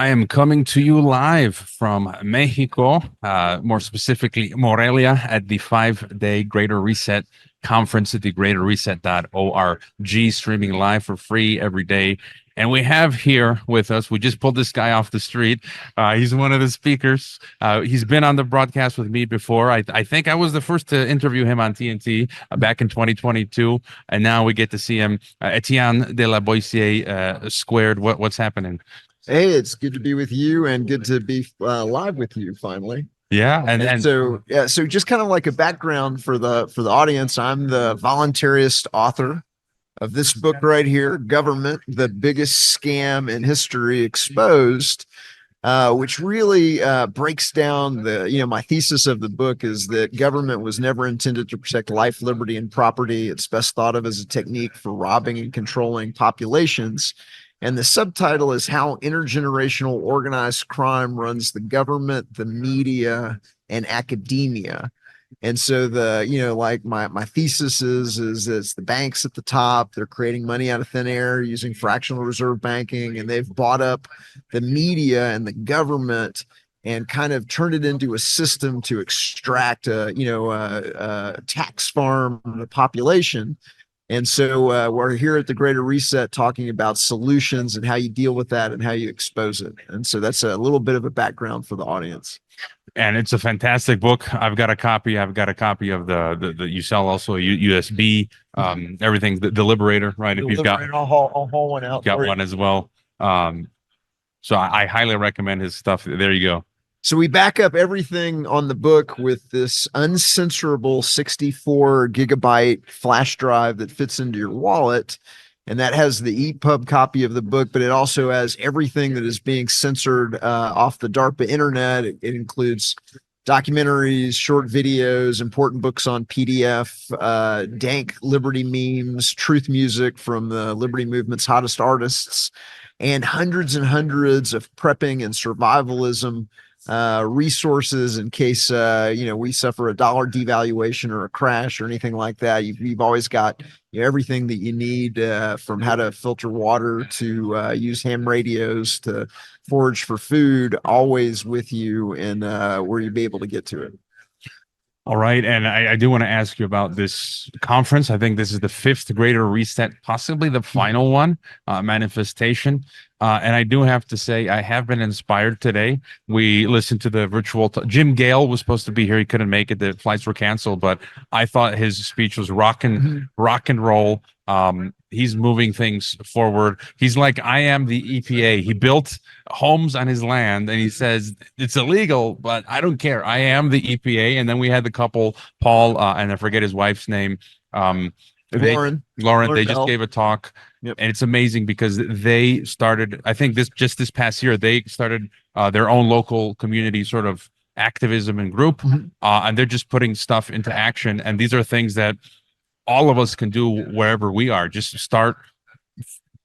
I am coming to you live from Mexico, more specifically Morelia, at the 5-day Greater Reset conference at the greaterreset.org, streaming live for free every day. And we have here with us, we just pulled this guy off the street. He's one of the speakers. He's been on the broadcast with me before. I think I was the first to interview him on TNT back in 2022. And now we get to see him. Etienne de la Boissier squared. What's happening? Hey, it's good to be with you and good to be live with you finally. Yeah, and so just kind of like a background for the audience, I'm the voluntarist author of this book right here, Government: The Biggest Scam in History Exposed, which really breaks down my thesis of the book is that government was never intended to protect life, liberty, and property. It's best thought of as a technique for robbing and controlling populations. And the subtitle is How Intergenerational Organized Crime Runs the Government, the Media, and Academia. And so my thesis is it's the banks at the top. They're creating money out of thin air using fractional reserve banking, and they've bought up the media and the government and kind of turned it into a system to extract a tax farm from the population. And so we're here at the Greater Reset talking about solutions and how you deal with that and how you expose it. And so that's a little bit of a background for the audience. And it's a fantastic book. I've got a copy of the you sell also a USB, everything, the Liberator, right? If you've got, I'll haul one out. Got one as well. So I highly recommend his stuff. There you go. So we back up everything on the book with this uncensorable 64 gigabyte flash drive that fits into your wallet. And that has the EPUB copy of the book, but it also has everything that is being censored off the DARPA internet. It includes documentaries, short videos, important books on PDF, dank Liberty memes, truth music from the Liberty movement's hottest artists, and hundreds of prepping and survivalism resources in case we suffer a dollar devaluation or a crash or anything like that. You've always got everything that you need, from how to filter water to use ham radios to forage for food, always with you, and where you'll be able to get to it. All right. And I do want to ask you about this conference. I think this is the 5th Greater Reset, possibly the final one, manifestation. And I do have to say, I have been inspired today. We listened to the virtual Jim Gale was supposed to be here. He couldn't make it. The flights were canceled, but I thought his speech was rock and roll. He's moving things forward. He's like, I am the EPA. He built homes on his land and he says it's illegal, but I don't care. I am the EPA. And then we had the couple, Paul, and I forget his wife's name. Lauren, they just gave a talk. Yep. And it's amazing because they started, I think this past year, they started their own local community sort of activism and group. And they're just putting stuff into action. And these are things that all of us can do wherever we are. Just start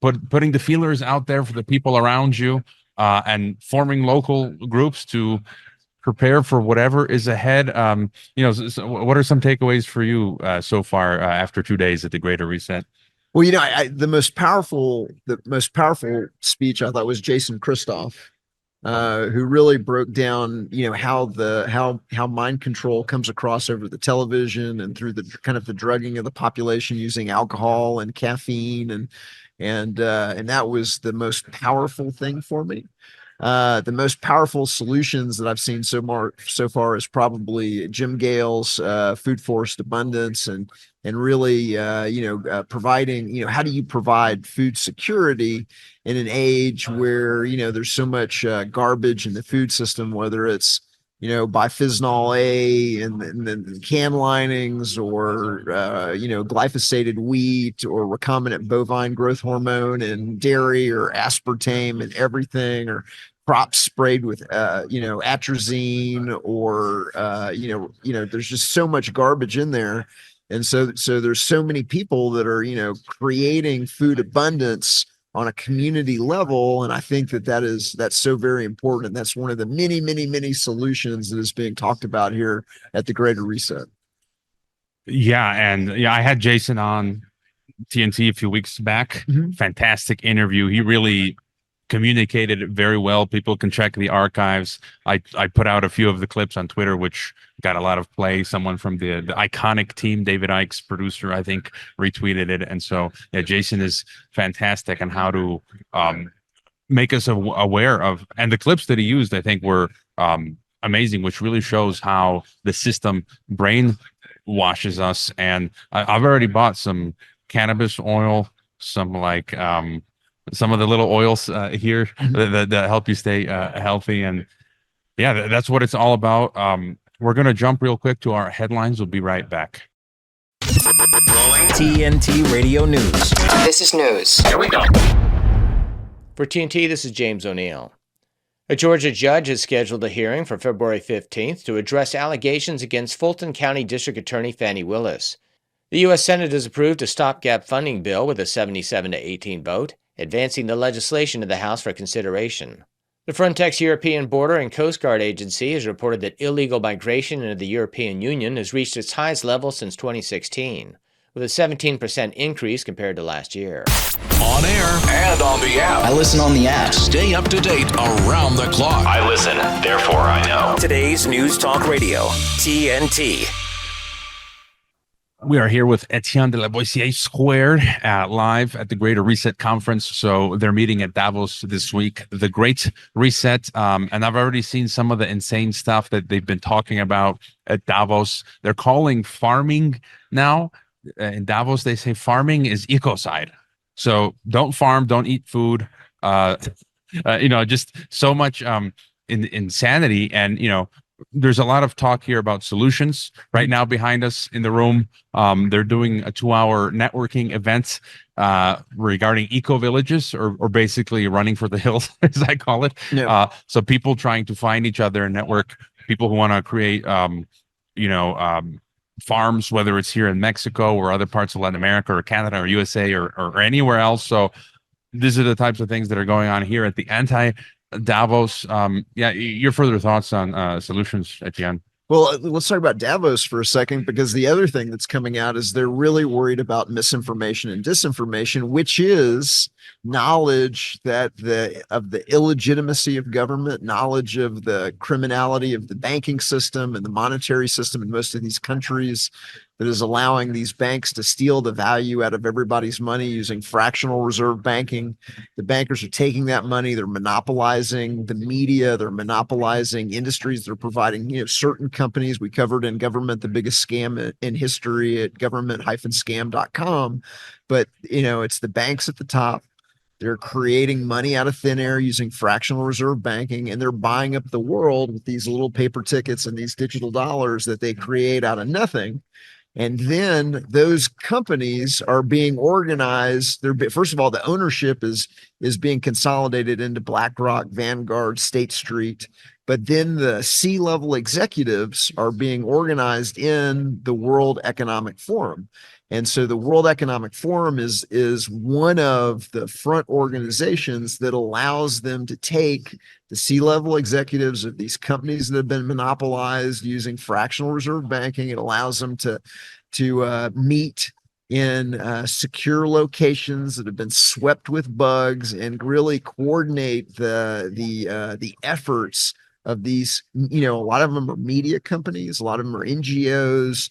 putting the feelers out there for the people around you, and forming local groups to prepare for whatever is ahead. So what are some takeaways for you so far after 2 days at the Greater Reset? Well, the most powerful speech I thought was Jason Christoff, who really broke down, how mind control comes across over the television and through the kind of the drugging of the population using alcohol and caffeine, and that was the most powerful thing for me. The most powerful solutions that I've seen so far is probably Jim Gale's food forest abundance and really providing, how do you provide food security in an age where there's so much garbage in the food system, whether it's bisphenol A and then can linings, or glyphosated wheat, or recombinant bovine growth hormone and dairy, or aspartame and everything, or crops sprayed with atrazine, or there's just so much garbage in there. And so there's so many people that are creating food abundance on a community level. And I think that's so very important. And that's one of the many solutions that is being talked about here at the Greater Reset. Yeah. And I had Jason on TNT a few weeks back. Fantastic interview. He really communicated it very well. People can check the archives. I put out a few of the clips on Twitter, which got a lot of play. Someone from the iconic team, David Icke's producer, I think, retweeted it. And so, yeah, Jason is fantastic on how to make us aware of, and the clips that he used, I think, were amazing, which really shows how the system brainwashes us. And I've already bought some cannabis oil, some some of the little oils here that help you stay healthy. And yeah, that's what it's all about. We're going to jump real quick to our headlines. We'll be right back. TNT Radio News. This is news. Here we go. For TNT, this is James O'Neill. A Georgia judge has scheduled a hearing for February 15th to address allegations against Fulton County District Attorney Fani Willis. The U.S. Senate has approved a stopgap funding bill with a 77-18 vote, advancing the legislation to the House for consideration. The Frontex European Border and Coast Guard Agency has reported that illegal migration into the European Union has reached its highest level since 2016, with a 17% increase compared to last year. On air and on the app. I listen on the app. Stay up to date around the clock. I listen, therefore I know. Today's News Talk Radio, TNT. We are here with Etienne and Hrvoje Squared live at the Greater Reset Conference. So they're meeting at Davos this week, the Great Reset. And I've already seen some of the insane stuff that they've been talking about at Davos. They're calling farming now. In Davos, they say farming is ecocide. So don't farm, don't eat food. Just so much insanity. And, there's a lot of talk here about solutions right now behind us in the room. They're doing a 2-hour networking event regarding eco villages, or basically running for the hills, as I call it. Yeah. So people trying to find each other and network, people who want to create, farms, whether it's here in Mexico or other parts of Latin America or Canada or USA or anywhere else. So these are the types of things that are going on here at the Davos. Your further thoughts on solutions, Etienne? Well, let's talk about Davos for a second, because the other thing that's coming out is they're really worried about misinformation and disinformation, which is knowledge of the illegitimacy of government, knowledge of the criminality of the banking system and the monetary system in most of these countries, that is allowing these banks to steal the value out of everybody's money using fractional reserve banking. The bankers are taking that money, they're monopolizing the media, they're monopolizing industries, they're providing, certain companies. We covered in Government the biggest scam in history at government-scam.com. But, it's the banks at the top. They're creating money out of thin air using fractional reserve banking, and they're buying up the world with these little paper tickets and these digital dollars that they create out of nothing. And then those companies are being organized. First of all, the ownership is being consolidated into BlackRock, Vanguard, State Street. But then the C-level executives are being organized in the World Economic Forum. And so the World Economic Forum is one of the front organizations that allows them to take the C-level executives of these companies that have been monopolized using fractional reserve banking. It allows them to meet in secure locations that have been swept with bugs and really coordinate the efforts of these. A lot of them are media companies, a lot of them are NGOs,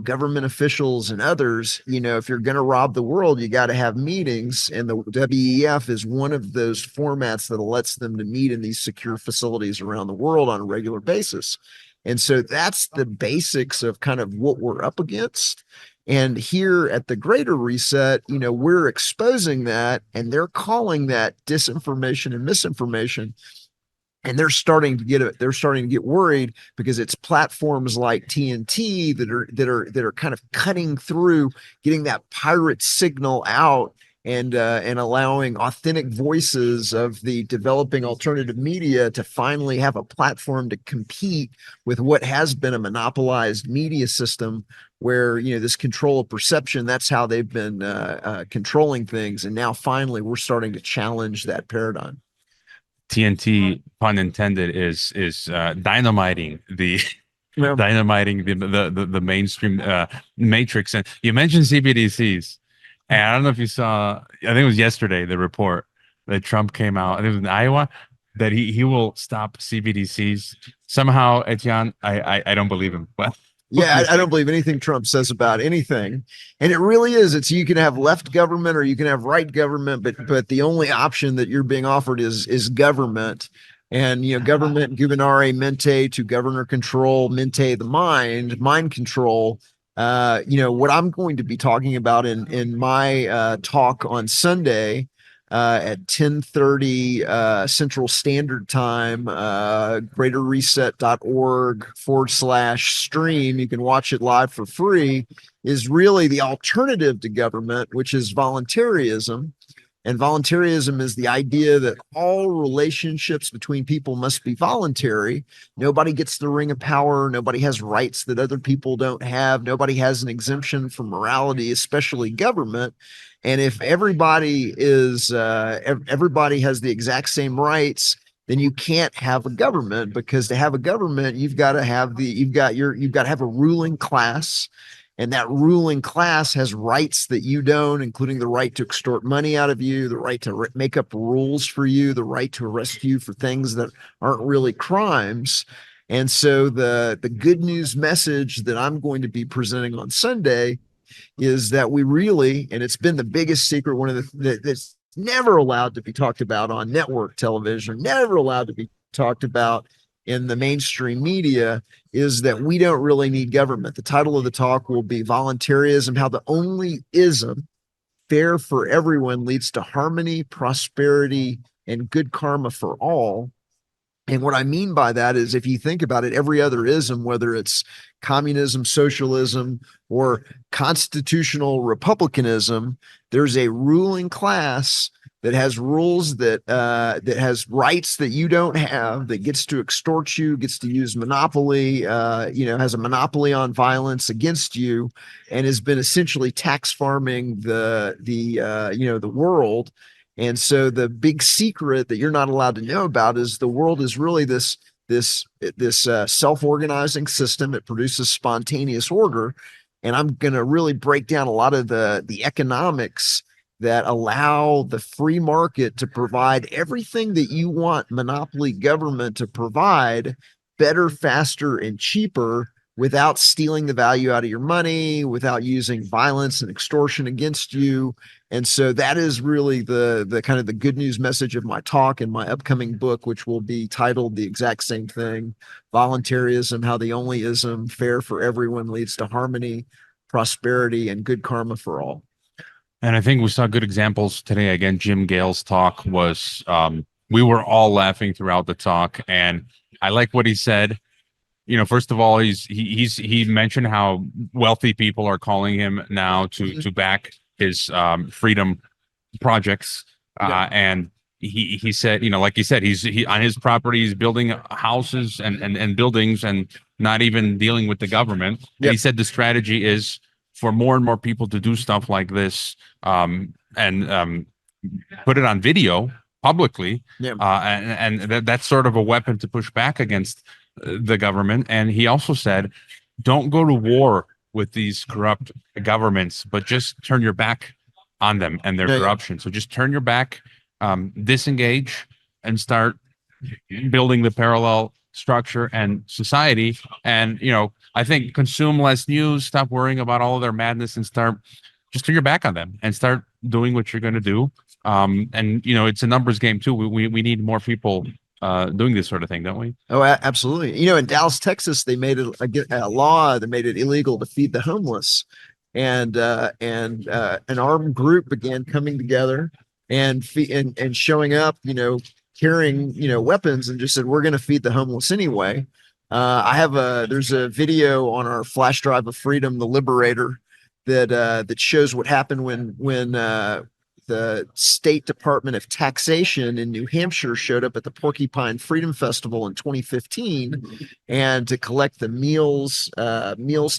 government officials and others. If you're going to rob the world, you got to have meetings, and the WEF is one of those formats that lets them to meet in these secure facilities around the world on a regular basis. And so that's the basics of kind of what we're up against. And here at the Greater Reset, we're exposing that, and they're calling that disinformation and misinformation. And they're starting to get worried, because it's platforms like TNT that are kind of cutting through, getting that pirate signal out, and allowing authentic voices of the developing alternative media to finally have a platform to compete with what has been a monopolized media system, where this control of perception, that's how they've been controlling things. And now finally we're starting to challenge that paradigm. TNT, pun intended, is dynamiting the the mainstream matrix. And you mentioned CBDCs, and I don't know if you saw, I think it was yesterday, the report that Trump came out, and it was in Iowa, that he will stop CBDCs. Somehow, Etienne, I don't believe him. But Yeah, I don't believe anything Trump says about anything. And it really is. It's you can have left government or you can have right government, but the only option that you're being offered is government. And government gubernare mente, to governor control, mente the mind control. What I'm going to be talking about in my talk on Sunday at 10:30 Central Standard Time, greaterreset.org/stream. You can watch it live for free, is really the alternative to government, which is voluntarism. And voluntarism is the idea that all relationships between people must be voluntary. Nobody gets the ring of power. Nobody has rights that other people don't have. Nobody has an exemption from morality, especially government. And if everybody has the exact same rights, then you can't have a government, because to have a government, you've got to have a ruling class. And that ruling class has rights that you don't, including the right to extort money out of you, the right to make up rules for you, the right to arrest you for things that aren't really crimes. And so the good news message that I'm going to be presenting on Sunday is that we really, and it's been the biggest secret, one of that's never allowed to be talked about on network television, never allowed to be talked about in the mainstream media, is that we don't really need government. The title of the talk will be Voluntarism, How the Only Ism, Fair for Everyone, Leads to Harmony, Prosperity, and Good Karma for All. And what I mean by that is, if you think about it, every other ism, whether it's communism, socialism, or constitutional republicanism, there's a ruling class that has rules, that has rights that you don't have, that gets to extort you, gets to use monopoly, has a monopoly on violence against you, and has been essentially tax farming the world. And so the big secret that you're not allowed to know about is the world is really this self-organizing system. It produces spontaneous order. And I'm going to really break down a lot of the economics that allow the free market to provide everything that you want monopoly government to provide, better, faster, and cheaper, without stealing the value out of your money, without using violence and extortion against you. And so that is really the kind of the good news message of my talk and my upcoming book, which will be titled the exact same thing: Voluntarism, How the Only Ism, Fair for Everyone, Leads to Harmony, Prosperity, and Good Karma for All. And I think we saw good examples today. Again, Jim Gale's talk was, we were all laughing throughout the talk. And I like what he said. First of all, he mentioned how wealthy people are calling him now to back his freedom projects. And he said, like he said, he on his property, he's building houses and buildings and not even dealing with the government. Yep. And he said the strategy is for more and more people to do stuff like this, and put it on video publicly. Yep. And that's sort of a weapon to push back against the government. And he also said, don't go to war with these corrupt governments, but just turn your back on them and their corruption. So just turn your back, disengage, and start building the parallel structure and society. And I think consume less news, stop worrying about all of their madness, and just turn your back on them and start doing what you're going to do. And it's a numbers game too. We need more people doing this sort of thing, don't we? Oh, absolutely. In Dallas, Texas, they made a law that made it illegal to feed the homeless, and an armed group began coming together and showing up, carrying weapons, and just said, we're going to feed the homeless anyway. There's a video on our flash drive of freedom, The Liberator, that shows what happened when the State Department of Taxation in New Hampshire showed up at the Porcupine Freedom Festival in 2015, and to collect the meals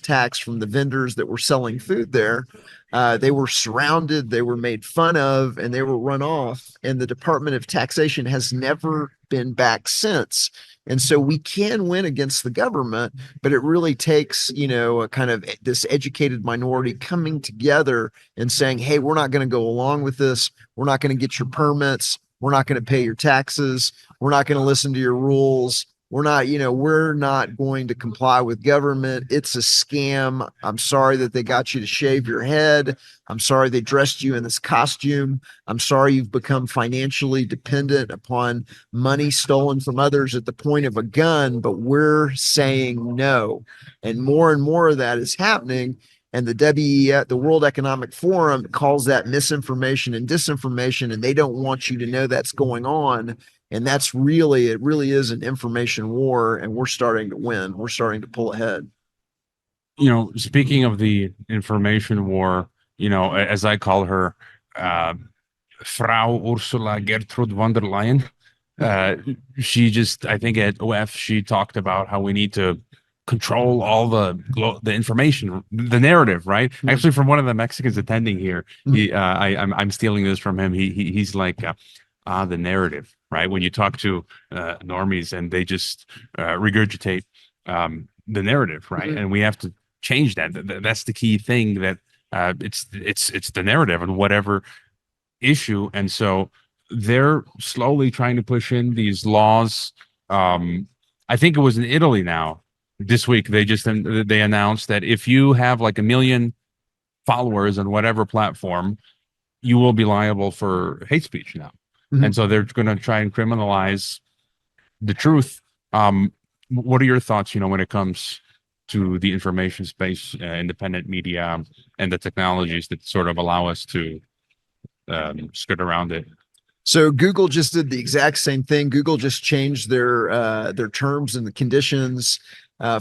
tax from the vendors that were selling food there. They were surrounded, they were made fun of, and they were run off. And the Department of Taxation has never been back since. And so we can win against the government, but it really takes, a kind of this educated minority coming together and saying, hey, we're not going to go along with this. We're not going to get your permits. We're not going to pay your taxes. We're not going to listen to your rules. We're not going to comply with government. It's a scam. I'm sorry that they got you to shave your head. I'm sorry they dressed you in this costume. I'm sorry you've become financially dependent upon money stolen from others at the point of a gun, but we're saying no. And more of that is happening. And the WEF, the World Economic Forum, calls that misinformation and disinformation, and they don't want you to know that's going on. And it really is an information war, and we're starting to win. We're starting to pull ahead. Speaking of the information war, as I call her, Frau Ursula Gertrude von der Leyen, I think at OF, she talked about how we need to control all the information, the narrative, right? Mm-hmm. Actually, from one of the Mexicans attending here, I'm stealing this from him. He's like, the narrative, right? When you talk to normies and they just regurgitate the narrative, right? Mm-hmm. And we have to change that. That's the key thing, that it's the narrative on whatever issue. And so they're slowly trying to push in these laws. I think it was in Italy now. This week, they announced that if you have like 1 million followers on whatever platform, you will be liable for hate speech now. Mm-hmm. And so they're going to try and criminalize the truth. What are your thoughts, when it comes to the information space, independent media, and the technologies that sort of allow us to skirt around it? So Google just did the exact same thing. Google just changed their terms and the conditions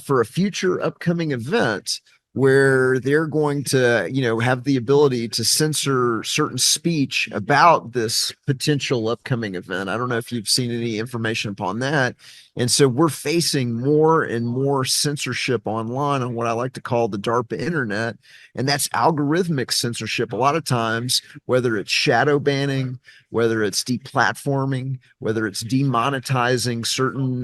for a future upcoming event where they're going to, have the ability to censor certain speech about this potential upcoming event. I don't know if you've seen any information upon that. And so we're facing more and more censorship online on what I like to call the DARPA internet. And that's algorithmic censorship. A lot of times, whether it's shadow banning, whether it's deplatforming, whether it's demonetizing certain,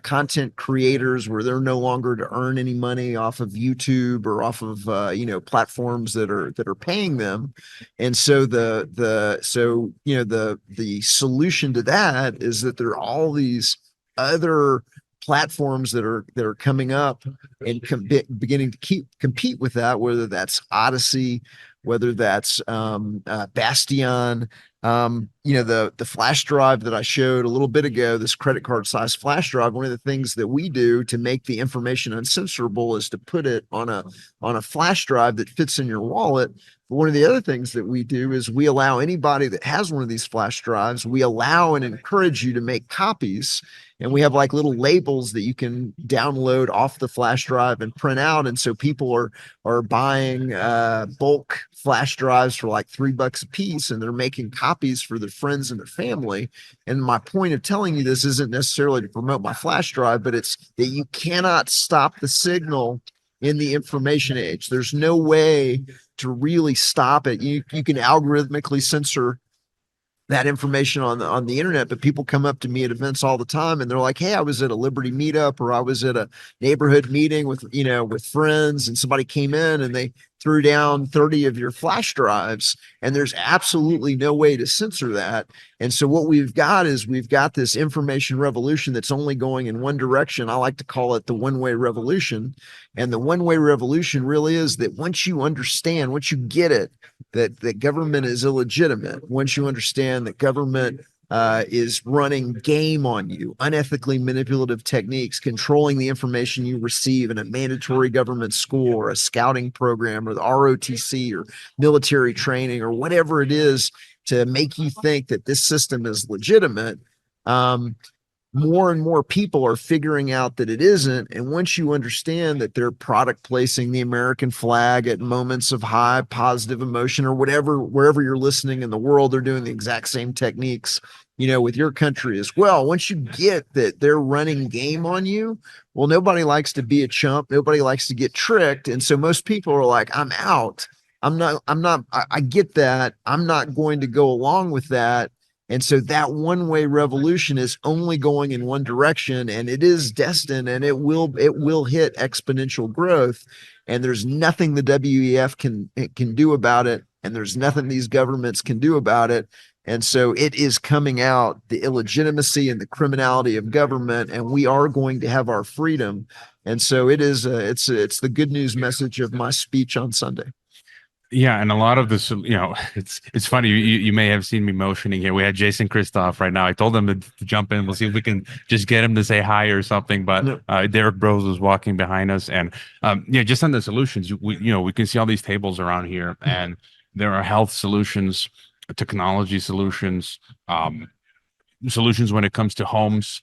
content creators where they're no longer to earn any money off of YouTube or off of, platforms that are paying them. And so the solution to that is that there are all these other platforms that are coming up and beginning to compete with that, whether that's Odyssey, whether that's Bastion, the flash drive that I showed a little bit ago, this credit card size flash drive. One of the things that we do to make the information uncensorable is to put it on a flash drive that fits in your wallet. But one of the other things that we do is we allow anybody that has one of these flash drives, we allow and encourage you to make copies. And we have like little labels that you can download off the flash drive and print out. And so people are buying bulk flash drives for like $3 a piece, and they're making copies for their friends and their family. And my point of telling you this isn't necessarily to promote my flash drive, but it's that you cannot stop the signal in the information age. There's no way to really stop it. You can algorithmically censor that information on the internet, but people come up to me at events all the time and they're like, hey, I was at a Liberty meetup, or I was at a neighborhood meeting with friends, and somebody came in and they threw down 30 of your flash drives, and there's absolutely no way to censor that. And so what we've got this information revolution that's only going in one direction. I like to call it the one-way revolution. And the one-way revolution really is that once you get it, that government is illegitimate, once you understand that government is running game on you, unethically manipulative techniques, controlling the information you receive in a mandatory government school or a scouting program or the ROTC or military training or whatever it is to make you think that this system is legitimate. More and more people are figuring out that it isn't. And once you understand that they're product placing the American flag at moments of high positive emotion or wherever you're listening in the world, they're doing the exact same techniques, with your country as well. Once you get that they're running game on you, well, nobody likes to be a chump. Nobody likes to get tricked. And so most people are like, I'm out. I get that. I'm not going to go along with that. And so that one-way revolution is only going in one direction, and it is destined, and it will hit exponential growth. And there's nothing the WEF can do about it, and there's nothing these governments can do about it. And so it is coming out, the illegitimacy and the criminality of government, and we are going to have our freedom. And so it is, it's the good news message of my speech on Sunday. Yeah, and a lot of this, it's funny. You may have seen me motioning here. We had Jason Christoph right now. I told him to jump in. We'll see if we can just get him to say hi or something. But Derek Bros was walking behind us, and just on the solutions, we can see all these tables around here, and there are health solutions, technology solutions, solutions when it comes to homes.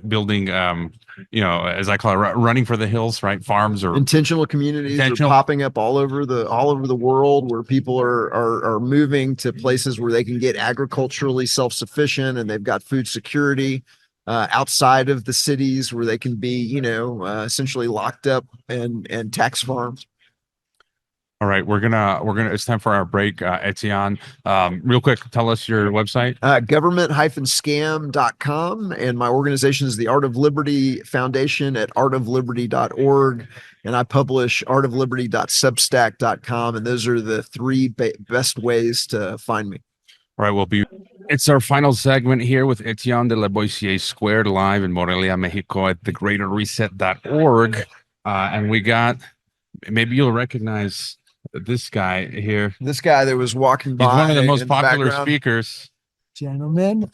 Building, as I call it, running for the hills, right? Farms or intentional communities are popping up all over the world, where people are moving to places where they can get agriculturally self-sufficient, and they've got food security outside of the cities, where they can be, essentially locked up and tax farmed. All right, it's time for our break. Etienne, real quick, tell us your website. Government-scam.com. And my organization is the Art of Liberty Foundation at artofliberty.org. And I publish artofliberty.substack.com. And those are the three best ways to find me. All right, it's our final segment here with Etienne de la Boissier Squared live in Morelia, Mexico at thegreaterreset.org. And we got, maybe you'll recognize this guy here. This guy that was walking by. He's one of the most popular speakers. Gentlemen.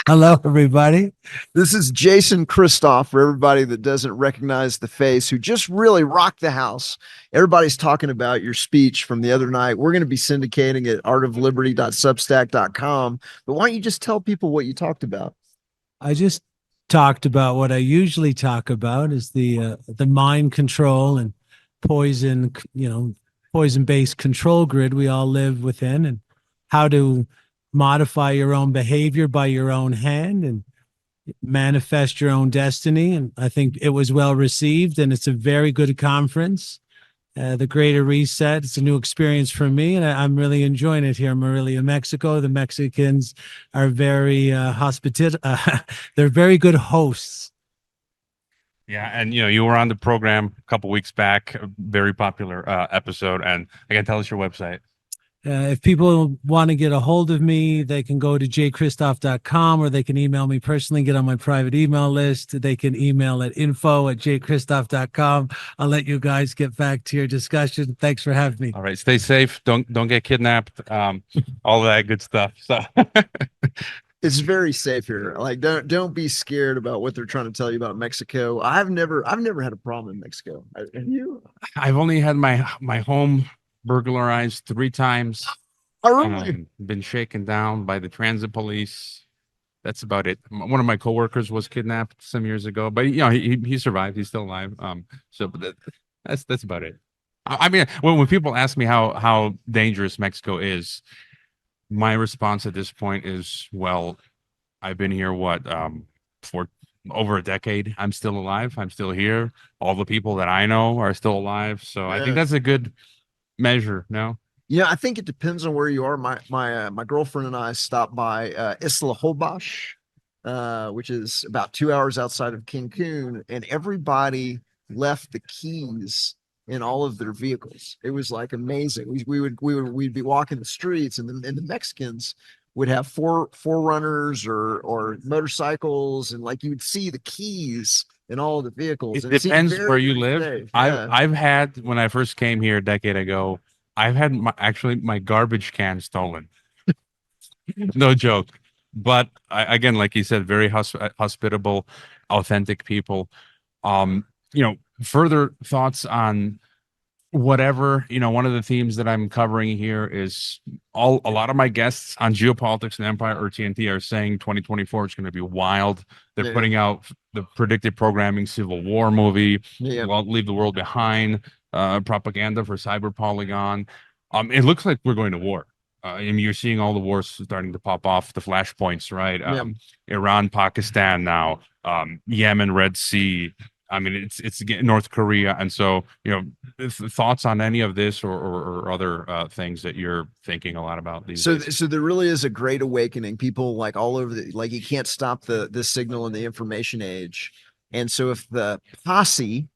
Hello, everybody. This is Jason Christoph, for everybody that doesn't recognize the face, who just really rocked the house. Everybody's talking about your speech from the other night. We're going to be syndicating it at artofliberty.substack.com. But why don't you just tell people what you talked about? I just talked about what I usually talk about, is the mind control and poison-based control grid we all live within, and how to modify your own behavior by your own hand and manifest your own destiny. And I think it was well received, and it's a very good conference. The Greater Reset, it's a new experience for me, and I'm really enjoying it here in Morelia, Mexico. The Mexicans are very hospitable. They're very good hosts. Yeah, and you were on the program a couple weeks back, a very popular episode, and I can tell us your website. If people want to get a hold of me, they can go to jchristoph.com, or they can email me personally, get on my private email list. They can email at info@jchristoph.com. I'll let you guys get back to your discussion. Thanks for having me. All right, stay safe. Don't get kidnapped. All of that good stuff. So it's very safe here. Like, don't be scared about what they're trying to tell you about Mexico. I've never had a problem in Mexico. Have you? I've only had my home burglarized 3 times. Oh, really? Been shaken down by the transit police. That's about it. One of my coworkers was kidnapped some years ago, but he survived. He's still alive. But that's about it. I mean, when people ask me how dangerous Mexico is, my response at this point is, well, I've been here for over a decade. I'm still alive. I'm still here. All the people that I know are still alive. So I think that's a good measure. No? Yeah, I think it depends on where you are. My girlfriend and I stopped by Isla Holbox, which is about 2 hours outside of Cancun, and everybody left the keys in all of their vehicles. It was like amazing. We'd be walking the streets, and the Mexicans would have forerunners or motorcycles, and like you would see the keys in all of the vehicles. It depends where you live. I've had, when I first came here a decade ago, I've had my garbage can stolen. No joke. But again, like you said, very hospitable, authentic people. Further thoughts on whatever, one of the themes that I'm covering here is a lot of my guests on Geopolitics and Empire or TNT are saying 2024 is going to be wild. They're putting out the predicted programming Civil War movie, Won't Leave the World Behind, propaganda for Cyber Polygon. It looks like we're going to war. You're seeing all the wars starting to pop off, the flashpoints, right? Iran, Pakistan now, Yemen, Red Sea. I mean, it's North Korea. And so, thoughts on any of this or other things that you're thinking a lot about these days? So there really is a great awakening. People like all over you can't stop the signal in the information age. And so if the posse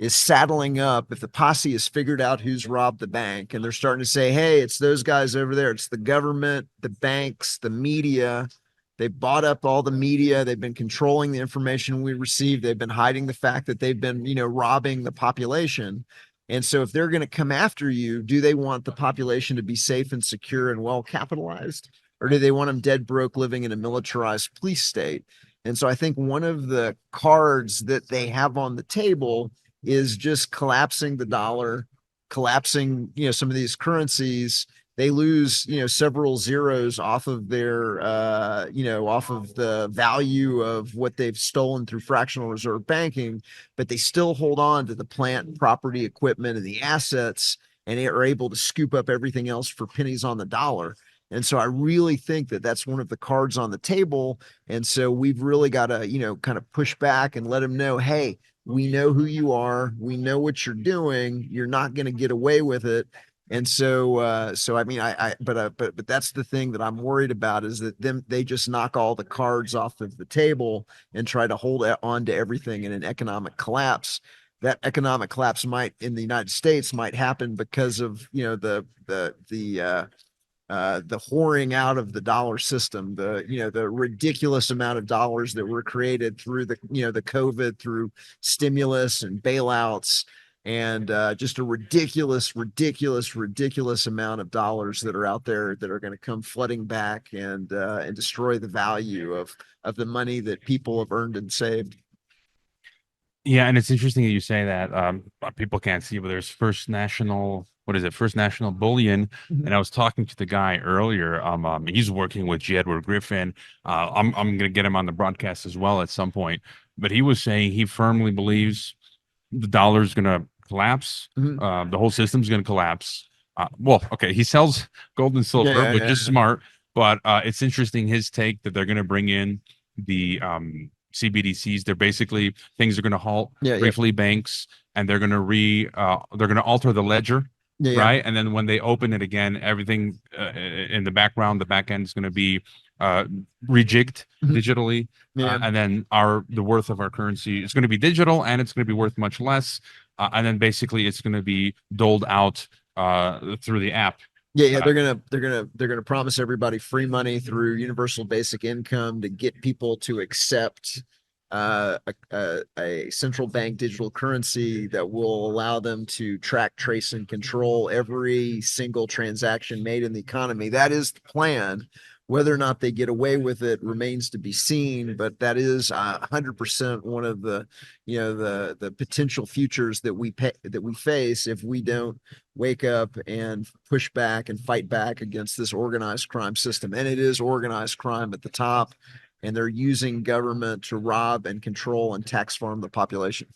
is saddling up. If the posse has figured out who's robbed the bank and they're starting to say, hey, it's those guys over there, it's the government, the banks, the media. They bought up all the media. They've been controlling the information we receive. They've been hiding the fact that they've been, robbing the population. And so if they're going to come after you, do they want the population to be safe and secure and well capitalized? Or do they want them dead broke living in a militarized police state? And so I think one of the cards that they have on the table is just collapsing the dollar, collapsing, some of these currencies. They lose, several zeros off of their, off of the value of what they've stolen through fractional reserve banking, but they still hold on to the plant, property, equipment, and the assets, and they are able to scoop up everything else for pennies on the dollar. And so I really think that that's one of the cards on the table. And so we've really got to, kind of push back and let them know, hey, we know who you are. We know what you're doing. You're not going to get away with it. And so, I mean, but that's the thing that I'm worried about is that they just knock all the cards off of the table and try to hold on to everything in an economic collapse. That economic collapse in the United States might happen because of, the whoring out of the dollar system, the ridiculous amount of dollars that were created through the COVID, through stimulus and bailouts, and just a ridiculous amount of dollars that are out there that are going to come flooding back and destroy the value of the money that people have earned and saved. Yeah, and it's interesting that you say that. People can't see, but there's First National Bullion. Mhm. And I was talking to the guy earlier. He's working with J. Edward Griffin. I'm gonna get him on the broadcast as well at some point. But he was saying he firmly believes the dollar's gonna collapse. Mhm. The whole system's gonna collapse. Well, okay, he sells gold and silver, Yeah, which yeah, is yeah. smart. But it's interesting his take that they're gonna bring in the CBDCs. They're basically things are going to halt Yeah, yeah. briefly banks, and they're going to alter the ledger, Yeah, yeah. right? And then when they open it again, everything in the background, the back end is going to be rejigged Mhm. digitally, Yeah. and then the worth of our currency is going to be digital, and it's going to be worth much less, and then basically it's going to be doled out through the app. Yeah, they're gonna promise everybody free money through universal basic income to get people to accept a central bank digital currency that will allow them to track, trace, and control every single transaction made in the economy. That is the plan. Whether or not they get away with it remains to be seen, but that is 100% one of the the potential futures that we face if we don't wake up and push back and fight back against this organized crime system. And it is organized crime at the top, and they're using government to rob and control and tax farm the population.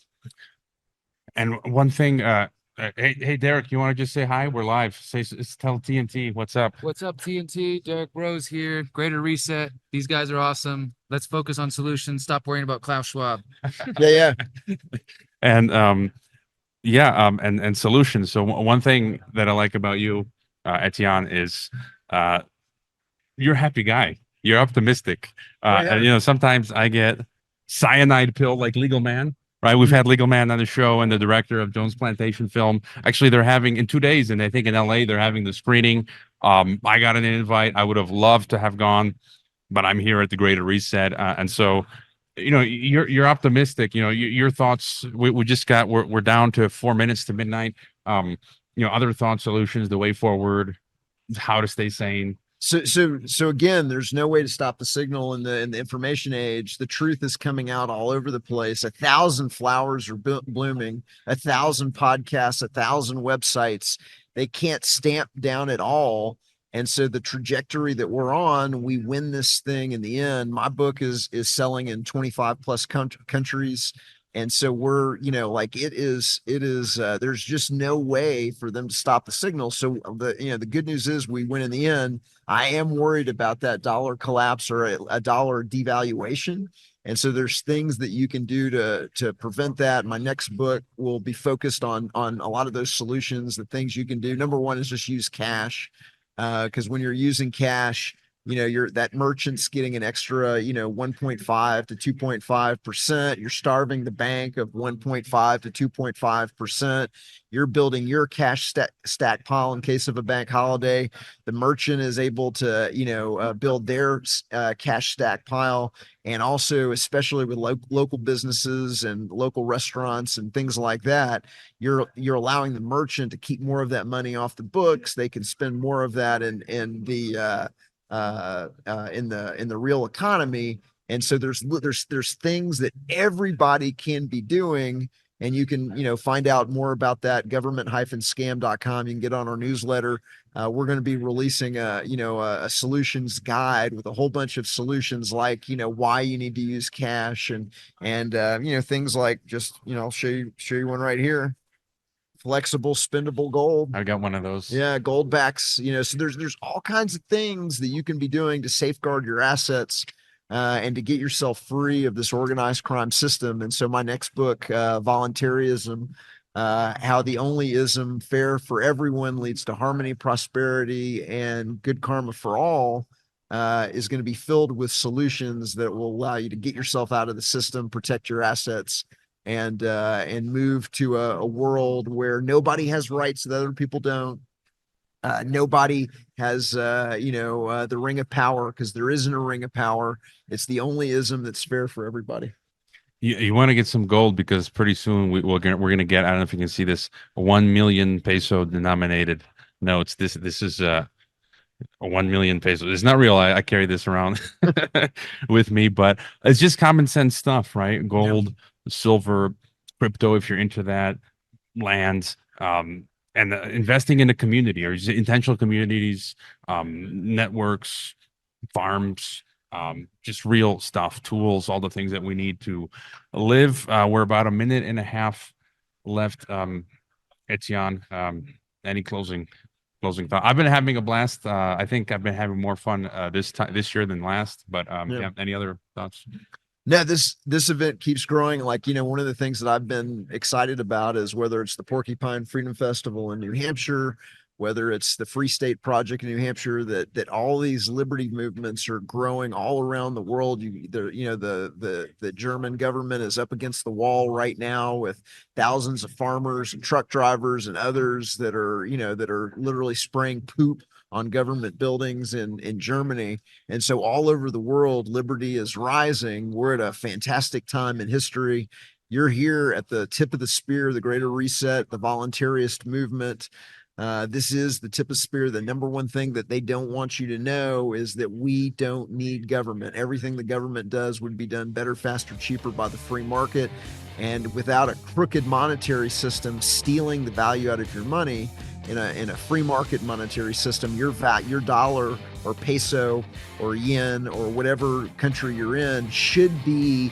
And one thing, hey Derek, you want to just say hi? We're live. Tell TNT what's up. What's up, TNT? Derek Rose here. Greater Reset. These guys are awesome. Let's focus on solutions. Stop worrying about Klaus Schwab. Yeah. And and solutions. So one thing that I like about you, Etienne, is you're a happy guy. You're optimistic. And sometimes I get cyanide pill like Legal Man. Right, we've had Legal Man on the show, and the director of Jones Plantation film. Actually, they're having in 2 days, and I think in LA they're having the screening. I got an invite. I would have loved to have gone, but I'm here at the Greater Reset, and so you're optimistic. Your thoughts. We're down to 4 minutes to midnight. Other thoughts, solutions, the way forward, how to stay sane. So again, there's no way to stop the signal in the information age. The truth is coming out all over the place. 1,000 flowers are blooming, 1,000 podcasts, 1,000 websites. They can't stamp down at all. And so the trajectory that we're on, we win this thing in the end. My book is selling in 25 plus countries. And so we're, it is, there's just no way for them to stop the signal. So the good news is we win in the end. I am worried about that dollar collapse or a dollar devaluation. And so there's things that you can do to prevent that. My next book will be focused on a lot of those solutions, the things you can do. Number one is just use cash. Because when you're using cash, that merchant's getting an extra, 1.5 to 2.5%. You're starving the bank of 1.5 to 2.5%. You're building your cash stack pile in case of a bank holiday. The merchant is able to, build their cash stack pile. And also, especially with local businesses and local restaurants and things like that, you're allowing the merchant to keep more of that money off the books. They can spend more of that in the real economy. And so there's things that everybody can be doing. And you can, find out more about that, government-scam.com. You can get on our newsletter. We're going to be releasing a solutions guide with a whole bunch of solutions, like, why you need to use cash and things like just, I'll show you one right here. Flexible spendable gold. I got one of those. Yeah, gold backs. So there's all kinds of things that you can be doing to safeguard your assets and to get yourself free of this organized crime system. And so my next book, Voluntarism, how the only ism, fair for everyone, leads to harmony, prosperity, and good karma for all, is going to be filled with solutions that will allow you to get yourself out of the system, protect your assets, and move to a world where nobody has rights that other people don't. Nobody has, the ring of power, because there isn't a ring of power. It's the only ism that's fair for everybody. You want to get some gold, because pretty soon we're gonna get, I don't know if you can see this, 1 million peso denominated notes. This is a 1 million pesos. It's not real. I carry this around with me, but it's just common sense stuff, right? Gold, silver, crypto, if you're into that, lands, and investing in the community or intentional communities, networks, farms, just real stuff, tools, all the things that we need to live. We're about a minute and a half left. Etienne, any closing thought? I've been having a blast. I think I've been having more fun this year than last, but any other thoughts? No, this event keeps growing. Like, one of the things that I've been excited about is whether it's the Porcupine Freedom Festival in New Hampshire, whether it's the Free State Project in New Hampshire, that all these liberty movements are growing all around the world. The German government is up against the wall right now with thousands of farmers and truck drivers and others that are literally spraying poop on government buildings in Germany. And so all over the world, liberty is rising. We're at a fantastic time in history. You're here at the tip of the spear, the Greater Reset, the voluntarist movement. This is the tip of the spear. The number one thing that they don't want you to know is that we don't need government. Everything the government does would be done better, faster, cheaper by the free market. And without a crooked monetary system stealing the value out of your money, in a free market monetary system, your dollar or peso or yen or whatever country you're in should be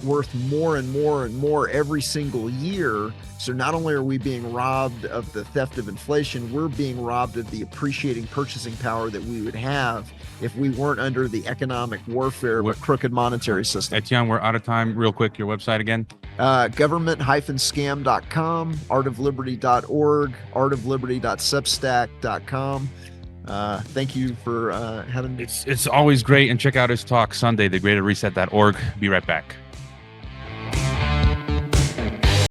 worth more and more and more every single year. So not only are we being robbed of the theft of inflation, we're being robbed of the appreciating purchasing power that we would have if we weren't under the economic warfare of a crooked monetary system. Etienne, we're out of time. Real quick, your website again? Government-scam.com, artofliberty.org, artofliberty.substack.com. Thank you for having me. It's always great. And check out his talk Sunday, thegreaterreset.org. Be right back.